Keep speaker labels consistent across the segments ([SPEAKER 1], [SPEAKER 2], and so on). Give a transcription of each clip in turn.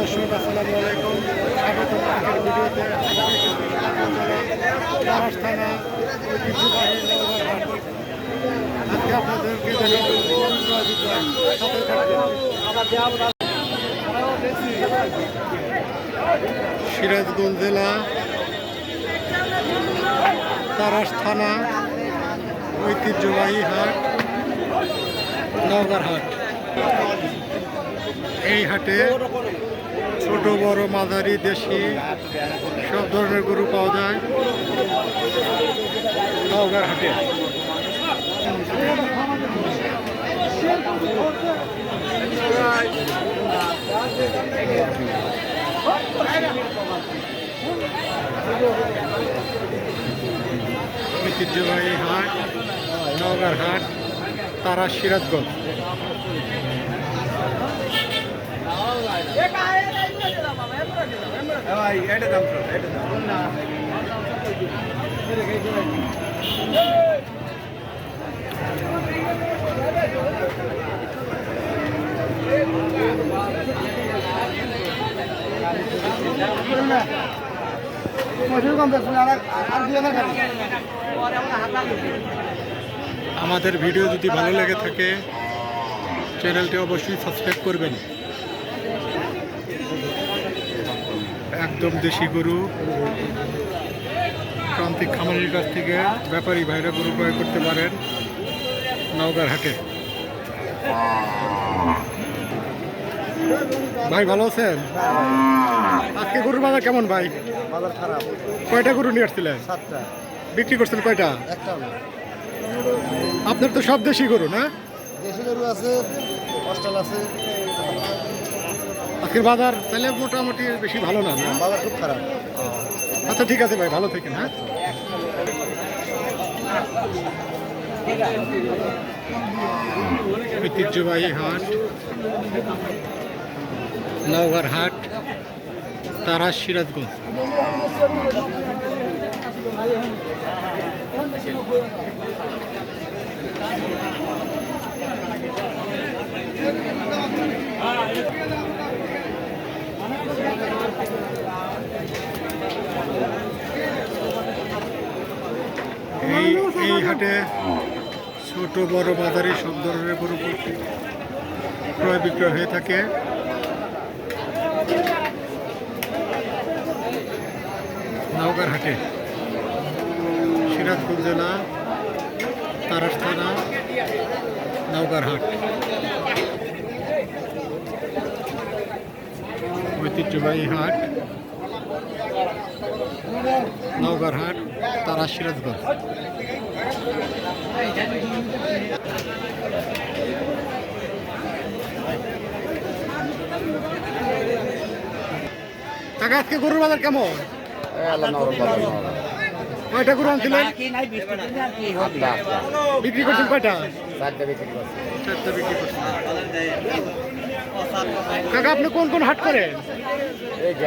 [SPEAKER 1] দর্শক আসসালামু আলাইকুম, স্বাগত আজকের ভিডিওতে। তারাস থানা ঐতিহ্যবাহী নওগাঁর হাট। আজকে আপনাদেরকে দেখাবো সাথে থাকবেন। সিরাজগঞ্জ জেলা তারাস থানা ঐতিহ্যবাহী হাট নওগাঁর হাট। এই হাটে ছোট বড় মাঝারি দেশি সব ধরনের গরু পাওয়া যায় নওগাঁর হাটে। ঐতিহ্যবাহী হাট নওগাঁর হাট তারাস সিরাজগঞ্জ। আমাদের ভিডিও যদি ভালো লেগে থাকে চ্যানেলটি অবশ্যই সাবস্ক্রাইব করবেন। একদম দেশি গরু প্রান্তিক খামারির কাছ থেকে ব্যাপারী ভাইরা গরু ক্রয় করতে পারেন নওগাঁর হাটে। ভাই ভালো আছেন? আজকে গরুর বাজার কেমন ভাই?
[SPEAKER 2] বাজার খারাপ।
[SPEAKER 1] কয়টা গরু নিয়ে আসছিলেন?
[SPEAKER 2] 7টা।
[SPEAKER 1] বিক্রি করছেন কয়টা?
[SPEAKER 2] একটাও না।
[SPEAKER 1] আপনার তো সব দেশি গরু না?
[SPEAKER 2] দেশি গরু আছে, অস্টাল আছে।
[SPEAKER 1] আজকের বাজার তাহলে মোটামুটি বেশি ভালো না?
[SPEAKER 2] বাজার খুব খারাপ।
[SPEAKER 1] আচ্ছা ঠিক আছে ভাই, ভালো থাকেন। হ্যাঁ, ঐতিহ্যবাহী হাট নওগাঁর হাট তারাস সিরাজগঞ্জ। এই হাটে ছোট বড় বাজারে সব ধরনের গরু ক্রয় বিক্রয় হয়ে থাকে। নওগাঁর হাটে সিরাজগঞ্জ জেলা তারাস থানা নওগাঁর হাট। ঐতিহ্যবাহী হাট নওগাঁর হাট তারাস সিরাজগঞ্জ। টাকা আজকে গরুর বাজার কেমন? কয়টা গরু আনছিলেন? বিক্রি করছেন কয়টা? 4টা বিক্রি করছেন। কাকা আপনি কোন কোন হাট করেন?
[SPEAKER 2] এই যে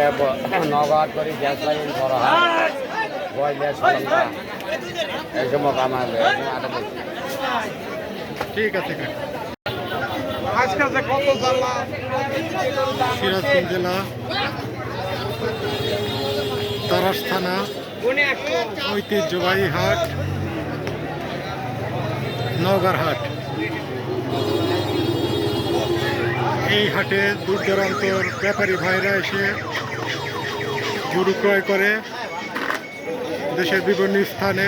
[SPEAKER 2] নওগাঁ হাট করি, গ্যাস লাইন, বড় হাট, এই সময় আমার
[SPEAKER 1] ঠিক আছে কাকা। সিরাজগঞ্জ জেলা তারাস থানা ঐতিহ্যবাহী হাট নওগাঁর হাট। এই হাটে দূর দূরান্তর ব্যাপারী ভাইরা এসে গরু ক্রয় করে দেশের বিভিন্ন স্থানে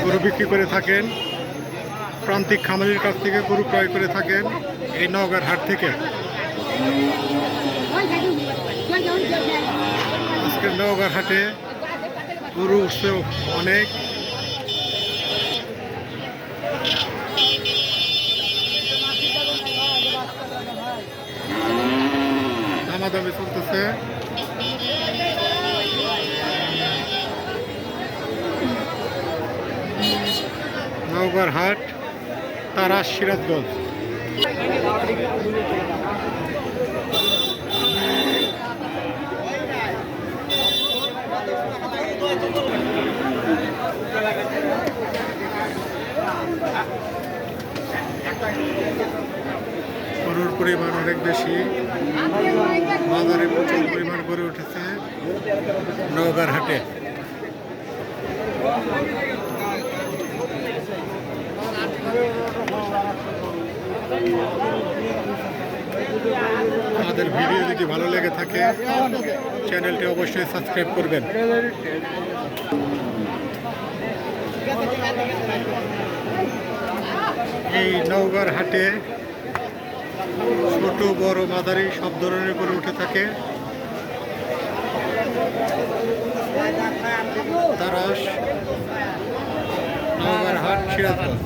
[SPEAKER 1] গরু বিক্রি করে থাকেন। প্রান্তিক খামারির কাছ থেকে গরু ক্রয় করে থাকেন এই নওগাঁর হাট থেকে। আজকের নওগাঁর হাটে গরু উঠছে অনেক। দামাদামি চলতেছে। নওগাঁর হাট তারাস সিরাজগঞ্জ। গরুর পরিমাণ অনেক বেশি। বাজারে প্রচুর পরিমাণ গরু উঠেছে নওগাঁর হাটে। আমাদের ভিডিও যদি ভালো লেগে থাকে চ্যানেলটি অবশ্যই সাবস্ক্রাইব করবেন। এই নওগাঁর হাটে ছোট বড় মাঝারি সব ধরনের গরু উঠে থাকে। তারাস নওগাঁর হাট সিরাজগঞ্জ।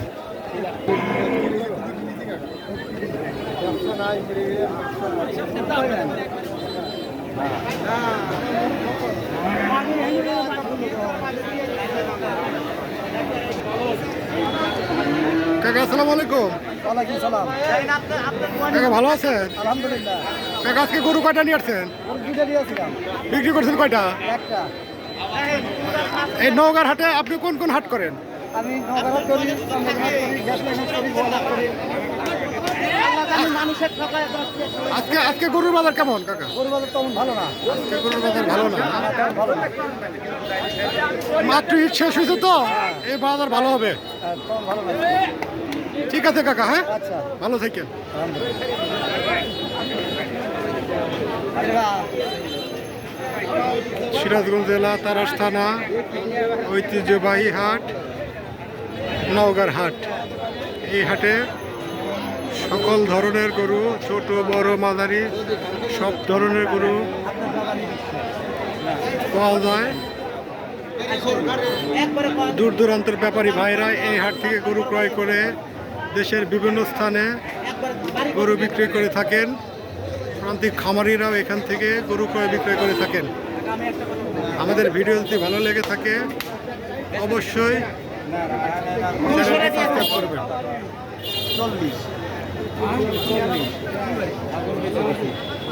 [SPEAKER 1] কাকা আসসালামু আলাইকুম।
[SPEAKER 3] ওয়ালাইকুম সালাম।
[SPEAKER 1] কাকা ভালো আছেন?
[SPEAKER 3] আলহামদুলিল্লাহ।
[SPEAKER 1] কাকা আজকে গরু কয়টা নিয়ে আসছেন?
[SPEAKER 3] দুইটা দিয়েছিলাম,
[SPEAKER 1] বিক্রি করছেন কয়টা?
[SPEAKER 3] একটা।
[SPEAKER 1] এই নওগাঁর হাটে আপনি কোন কোন হাট করেন?
[SPEAKER 3] আমি নগরাত করি, চন্দ্রঘাট করি, গ্যাস লাইসেন্স করি, গোয়ালাত করি। মানুষের ঠকায়
[SPEAKER 1] আজকে আজকে গরুর বাজার কেমন কাকা?
[SPEAKER 3] গরু বাজার তেমন ভালো না,
[SPEAKER 1] আজকে গরুর বাজার ভালো না।
[SPEAKER 3] তেমন ভালো না,
[SPEAKER 1] মাত্র ঈদ শেষ হয়েছে তো এই বাজার ভালো হবে।
[SPEAKER 3] তেমন ভালো না।
[SPEAKER 1] ঠিক আছে কাকা, হ্যাঁ
[SPEAKER 3] আচ্ছা,
[SPEAKER 1] ভালো থাকেন।
[SPEAKER 3] আলহামদুলিল্লাহ।
[SPEAKER 1] সিরাজগঞ্জ জেলা তারাস থানা ঐতিহ্যবাহী হাট নওগাঁর হাট। এই হাটে সকল ধরনের গরু, ছোট বড় মাঝারি সব ধরনের গরু পাওয়া যায়। দূর দূরান্তের ব্যাপারী ভাইরা এই হাট থেকে গরু ক্রয় করে দেশের বিভিন্ন স্থানে গরু বিক্রি করে থাকেন। প্রান্তিক খামারিরাও এখান থেকে গরু ক্রয় বিক্রয় করে থাকেন। আমাদের ভিডিও যদি ভালো লেগে থাকে অবশ্যই চ্যানেলটি সাবস্ক্রাইব করবেন।
[SPEAKER 3] 40